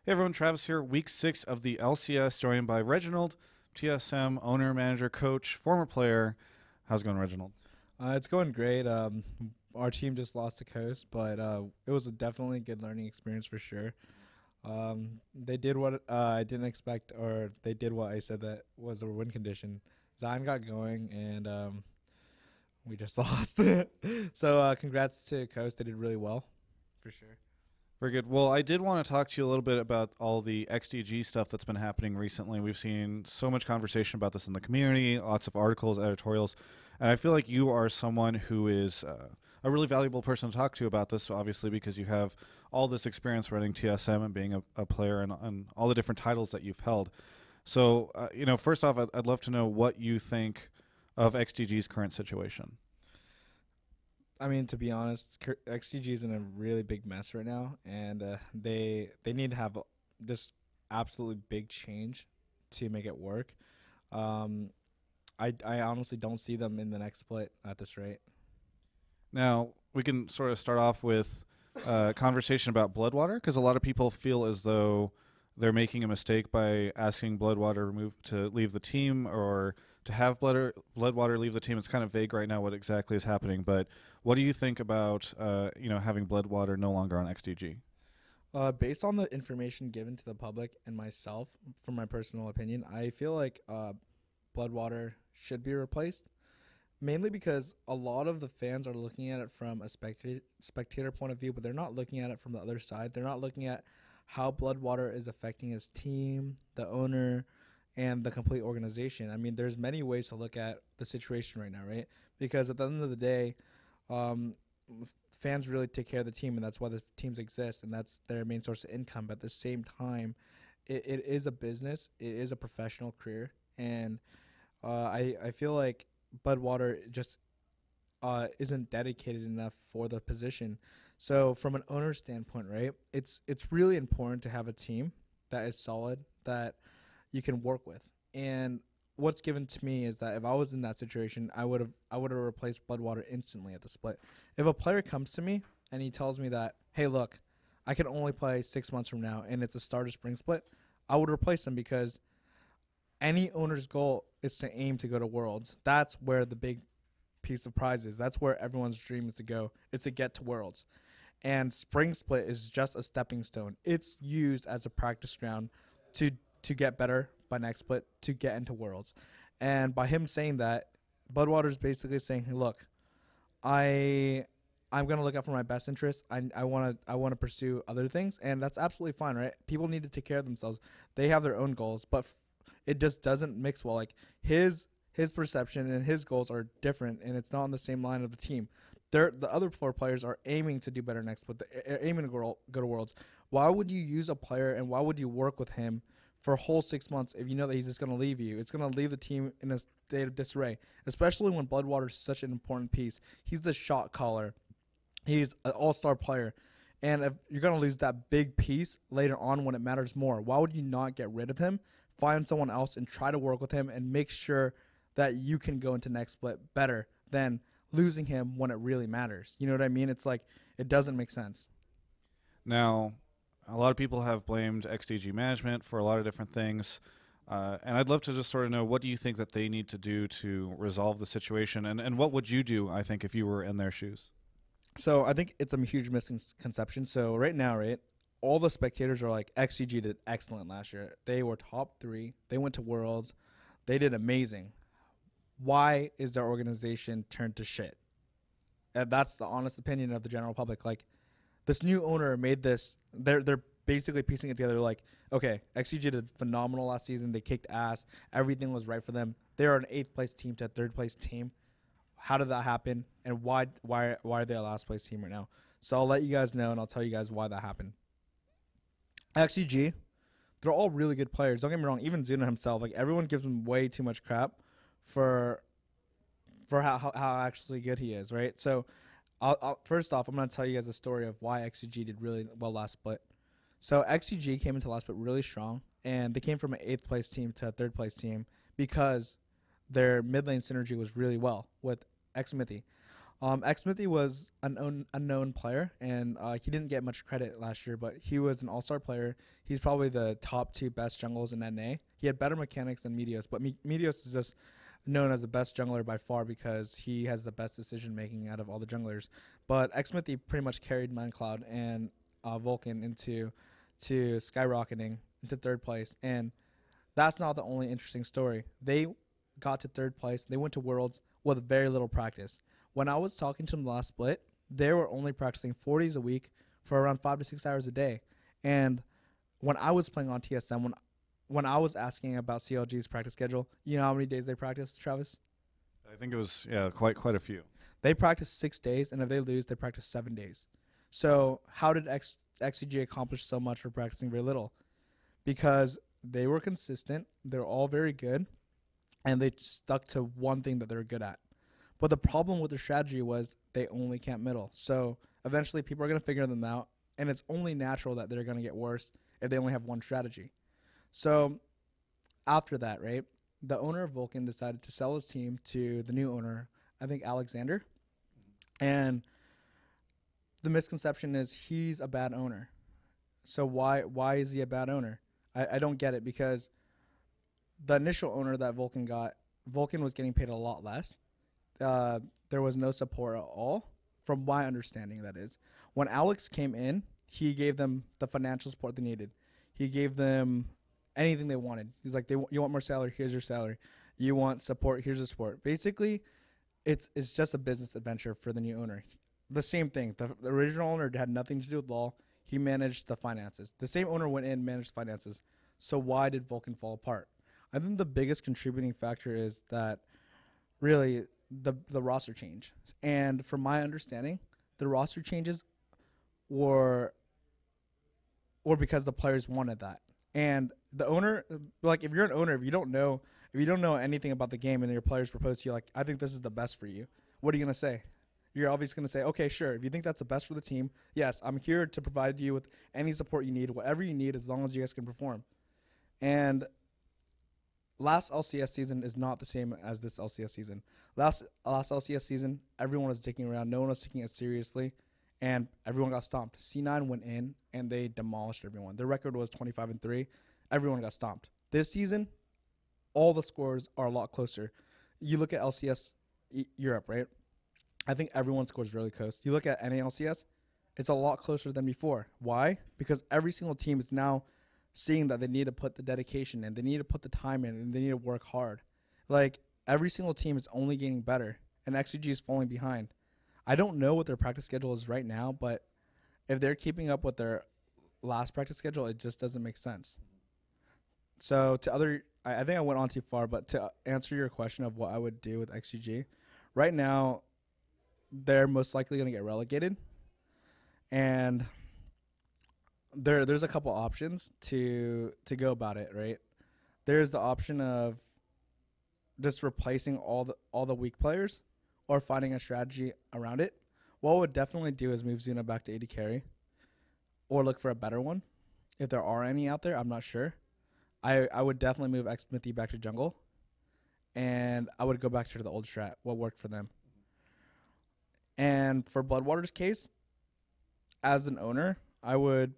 Hey everyone, Travis here. Week 6 of the LCS, joined by Reginald, TSM owner, manager, coach, former player. How's it going, Reginald? It's going great. Our team just lost to Coast, but it was a definitely good learning experience for sure. They did what I didn't expect, or they did what I said that was a win condition. Zion got going, and we just lost. So congrats to Coast. They did really well, for sure. Very good. Well, I did want to talk to you a little bit about all the XDG stuff that's been happening recently. We've seen so much conversation about this in the community, lots of articles, editorials, and I feel like you are someone who is a really valuable person to talk to about this, obviously, because you have all this experience running TSM and being a player and all the different titles that you've held. So, first off, I'd love to know what you think of XDG's current situation. I mean, to be honest, XCG is in a really big mess right now, and they need to have this absolutely big change to make it work. Um, I honestly don't see them in the next split at this rate. Now, we can sort of start off with a conversation about Bloodwater, because a lot of people feel as though they're making a mistake by asking Bloodwater to leave the team or to have Bloodwater leave the team. It's kind of vague right now what exactly is happening, but what do you think about having Bloodwater no longer on XDG? Based on the information given to the public and myself, from my personal opinion, I feel like Bloodwater should be replaced. Mainly because a lot of the fans are looking at it from a spectator point of view, but they're not looking at it from the other side. They're not looking at how Bloodwater is affecting his team, the owner, and the complete organization. I mean, there's many ways to look at the situation right now, right? Because at the end of the day, um, fans really take care of the team, and that's why the teams exist, and that's their main source of income. But at the same time, it is a business. It is a professional career, and I feel like Budwater just isn't dedicated enough for the position. So from an owner standpoint, right, it's really important to have a team that is solid that you can work with. And what's given to me is that if I was in that situation, I would have replaced Bloodwater instantly at the split. If a player comes to me and he tells me that, hey, look, I can only play 6 months from now, and it's a starter spring split, I would replace him because any owner's goal is to aim to go to Worlds. That's where the big piece of prize is. That's where everyone's dream is to go. It's to get to Worlds. And Spring Split is just a stepping stone. It's used as a practice ground to get better by next split to get into Worlds. And by him saying that, Budwater's basically saying, hey, look, I'm gonna look out for my best interests. I wanna pursue other things, and that's absolutely fine, right? People need to take care of themselves. They have their own goals, but it just doesn't mix well. Like his perception and his goals are different, and it's not on the same line of the team. The other four players are aiming to do better next, but they're aiming to go to Worlds. Why would you use a player and why would you work with him for a whole 6 months if you know that he's just going to leave you? It's going to leave the team in a state of disarray, especially when Bloodwater is such an important piece. He's the shot caller. He's an all-star player. And if you're going to lose that big piece later on when it matters more, why would you not get rid of him, find someone else, and try to work with him and make sure that you can go into next split better than losing him when it really matters? You know what I mean? It's like it doesn't make sense. Now, a lot of people have blamed XDG management for a lot of different things. And I'd love to just sort of know, what do you think that they need to do to resolve the situation? And what would you do, I think, if you were in their shoes? So I think it's a huge misconception. So right now, right, all the spectators are like, XCG did excellent last year. They were top three. They went to Worlds. They did amazing. Why is their organization turned to shit? And that's the honest opinion of the general public. Like, this new owner made this. They're basically piecing it together. Like, okay, XCG did phenomenal last season. They kicked ass. Everything was right for them. They are an eighth place team to a third place team. How did that happen? And why are they a last place team right now? So I'll let you guys know, and I'll tell you guys why that happened. XCG, they're all really good players. Don't get me wrong. Even Zuna himself, like, everyone gives him way too much crap for how actually good he is, right? So, first off, I'm going to tell you guys the story of why XCG did really well last split. So, XCG came into last split really strong, and they came from an 8th place team to a 3rd place team because their mid lane synergy was really well with Xmithy. Xmithy was an unknown player, and he didn't get much credit last year, but he was an all-star player. He's probably the top 2 best junglers in NA. He had better mechanics than Meteos, but Meteos is just known as the best jungler by far because he has the best decision-making out of all the junglers. But Xmithy pretty much carried MindCloud and Vulcan into skyrocketing into 3rd place, and that's not the only interesting story. They got to 3rd place. They went to Worlds with very little practice. When I was talking to them last split, they were only practicing 4 days a week for around 5 to 6 hours a day. And when I was playing on TSM, when I was asking about CLG's practice schedule, you know how many days they practice, Travis? I think it was quite a few. They practice 6 days, and if they lose, they practice 7 days. So how did XDG accomplish so much for practicing very little? Because they were consistent, they're all very good, and they stuck to one thing that they're good at. But the problem with their strategy was they only camp middle. So eventually people are going to figure them out, and it's only natural that they're going to get worse if they only have one strategy. So after that, right, the owner of Vulcan decided to sell his team to the new owner, I think Alexander. And the misconception is he's a bad owner. So why is he a bad owner? I don't get it, because the initial owner that Vulcan got, Vulcan was getting paid a lot less. There was no support at all, from my understanding, that is. When Alex came in, he gave them the financial support they needed. He gave them anything they wanted. He's like, you want more salary? Here's your salary. You want support? Here's the support. Basically, it's just a business adventure for the new owner. The same thing. The original owner had nothing to do with LoL. He managed the finances. The same owner went in and managed finances. So why did Vulcan fall apart? I think the biggest contributing factor is that really the roster change. And from my understanding, the roster changes were because the players wanted that. And the owner, like, if you're an owner, if you don't know anything about the game and your players propose to you, like, I think this is the best for you, what are you going to say? You're obviously going to say, okay, sure. If you think that's the best for the team, yes, I'm here to provide you with any support you need, whatever you need, as long as you guys can perform. And last LCS season is not the same as this LCS season. Last LCS season, everyone was dicking around. No one was taking it seriously, and everyone got stomped. C9 went in, and they demolished everyone. Their record was 25-3. Everyone got stomped. This season, all the scores are a lot closer. You look at LCS Europe, right? I think everyone scores really close. You look at NALCS, it's a lot closer than before. Why? Because every single team is now seeing that they need to put the dedication in, they need to put the time in, and they need to work hard. Like, every single team is only getting better, and XDG is falling behind. I don't know what their practice schedule is right now, but if they're keeping up with their last practice schedule, it just doesn't make sense. So I think I went on too far, but to answer your question of what I would do with XDG, right now, they're most likely going to get relegated. And there's a couple options to go about it, right? There's the option of just replacing all the weak players or finding a strategy around it. What I would definitely do is move Zuna back to AD carry or look for a better one. If there are any out there, I'm not sure. I would definitely move Xmithy back to jungle, and I would go back to the old strat, what worked for them. And for Bloodwater's case, as an owner, I would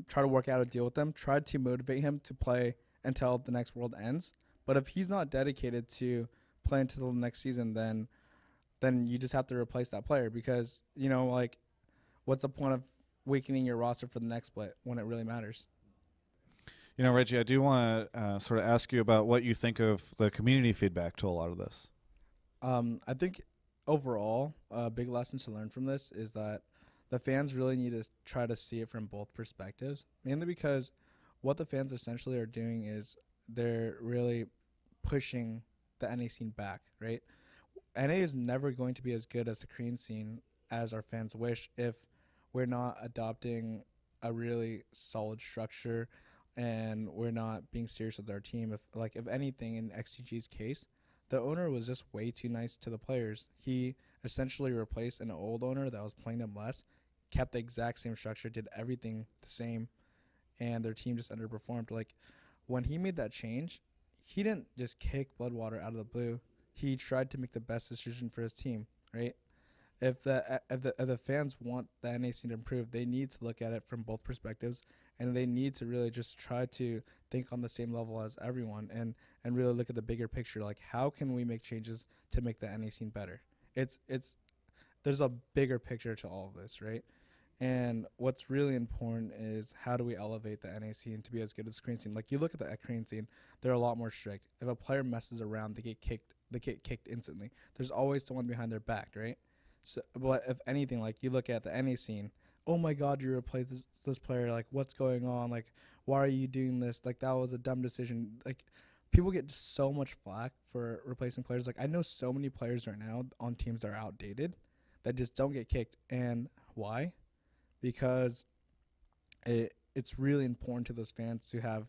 try to work out a deal with them, try to motivate him to play until the next world ends. But if he's not dedicated to play until the next season, then you just have to replace that player, because, you know, like, what's the point of weakening your roster for the next split when it really matters? You know, Reggie, I do want to sort of ask you about what you think of the community feedback to a lot of this. I think overall, a big lesson to learn from this is that the fans really need to try to see it from both perspectives, mainly because what the fans essentially are doing is they're really pushing the NA scene back, right? NA is never going to be as good as the Korean scene as our fans wish if we're not adopting a really solid structure and we're not being serious with our team. If anything, in XTG's case, the owner was just way too nice to the players. He essentially replaced an old owner that was playing them less, kept the exact same structure, did everything the same, and their team just underperformed. Like, when he made that change, he didn't just kick Bloodwater out of the blue. He tried to make the best decision for his team, right? If the fans want the NA scene to improve, they need to look at it from both perspectives, and they need to really just try to think on the same level as everyone, and really look at the bigger picture. Like, how can we make changes to make the NA scene better? It's there's a bigger picture to all of this, right? And what's really important is how do we elevate the NA scene to be as good as the Korean scene? Like, you look at the Korean scene, they're a lot more strict. If a player messes around, they get kicked. They get kicked instantly. There's always someone behind their back, right? So, but if anything, like, you look at the NA scene, oh my God, you replaced this player. Like, what's going on? Like, why are you doing this? Like, that was a dumb decision. Like, people get just so much flack for replacing players. Like, I know so many players right now on teams that are outdated that just don't get kicked. And why? Because it's really important to those fans to have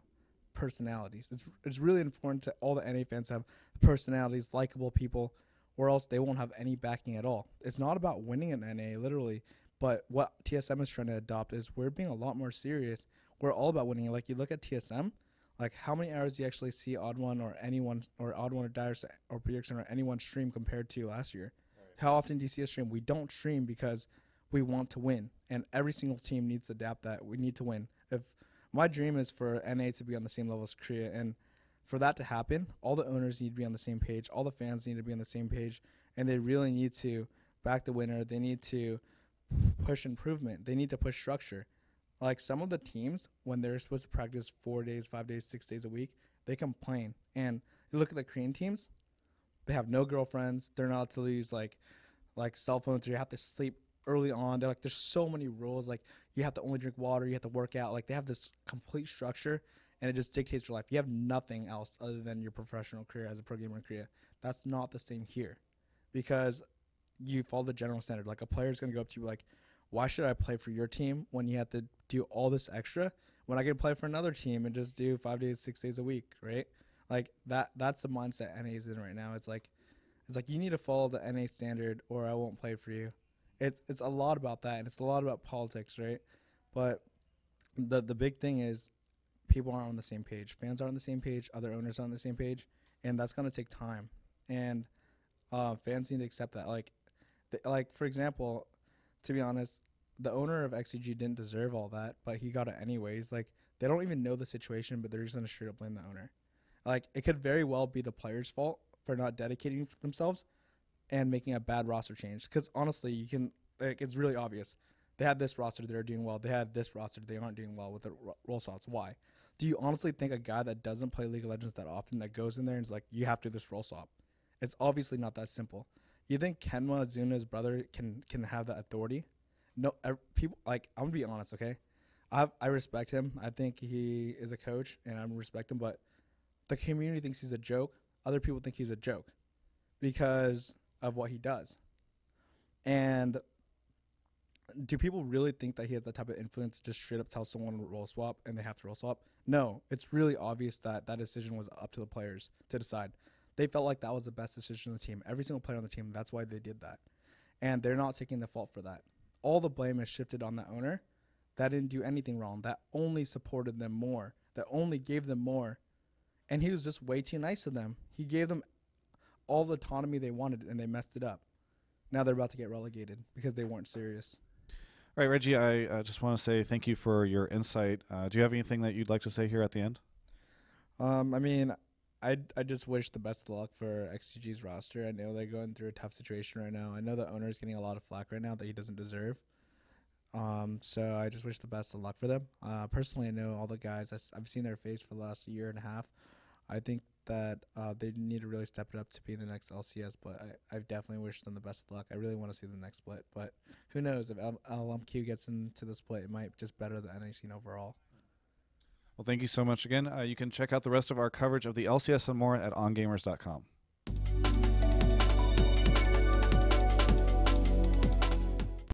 personalities. It's really important to all the NA fans to have personalities, likable people, or else they won't have any backing at all. It's not about winning an NA, literally, but what TSM is trying to adopt is we're being a lot more serious. We're all about winning. Like, you look at TSM, like, how many hours do you actually see Odd One or anyone, or Odd One or Dire or Bjergsen or anyone stream compared to last year? Right. How often do you see a stream? We don't stream because we want to win, and every single team needs to adapt that. We need to win. If my dream is for NA to be on the same level as Korea, and for that to happen, all the owners need to be on the same page, all the fans need to be on the same page, and they really need to back the winner. They need to push improvement. They need to push structure. Like, some of the teams, when they're supposed to practice 4 days, 5 days, 6 days a week, they complain. And you look at the Korean teams, they have no girlfriends. They're not to use like cell phones, or you have to sleep early on. They're like, there's so many rules. Like, you have to only drink water, you have to work out. Like, they have this complete structure, and it just dictates your life. You have nothing else other than your professional career as a pro gamer in Korea. That's not the same here, because you follow the general standard. Like, a player is going to go up to you like, why should I play for your team when you have to do all this extra when I can play for another team and just do 5 days, 6 days a week, right? Like, that's the mindset NA is in right now. It's like you need to follow the NA standard or I won't play for you. It's a lot about that, and it's a lot about politics, right? But the big thing is people aren't on the same page. Fans aren't on the same page. Other owners aren't on the same page, and that's going to take time. And fans need to accept that. Like, for example, to be honest, the owner of XDG didn't deserve all that, but he got it anyways. Like, they don't even know the situation, but they're just going to straight up blame the owner. Like, it could very well be the player's fault for not dedicating themselves and making a bad roster change. Because honestly, you can, like, it's really obvious. They had this roster, they're doing well. They had this roster, they aren't doing well with the role slots. Why? Do you honestly think a guy that doesn't play League of Legends that often, that goes in there and is like, you have to do this role swap? It's obviously not that simple. You think Kenma, Zuna's brother, can have that authority? No, people, like, I'm gonna be honest, okay? I respect him. I think he is a coach, and I respect him. But the community thinks he's a joke. Other people think he's a joke because of what he does. And do people really think that he has the type of influence to just straight up tell someone to roll swap and they have to roll swap? No, it's really obvious that that decision was up to the players to decide. They felt like that was the best decision on the team. Every single player on the team, that's why they did that. And they're not taking the fault for that. All the blame is shifted on the owner that didn't do anything wrong, that only supported them more, that only gave them more. And he was just way too nice to them. He gave them all the autonomy they wanted, and they messed it up. Now they're about to get relegated because they weren't serious. All right, Reggie, I just want to say thank you for your insight. Do you have anything that you'd like to say here at the end? I mean, I just wish the best of luck for XDG's roster. I know they're going through a tough situation right now. I know the owner's getting a lot of flack right now that he doesn't deserve. So I just wish the best of luck for them. Personally, I know all the guys. I've seen their face for the last year and a half. I think that they need to really step it up to be the next LCS, but I definitely wish them the best of luck. I really want to see the next split, but who knows? If LMQ gets into the split, it might just better the NA scene overall. Well, thank you so much again. You can check out the rest of our coverage of the LCS and more at ongamers.com.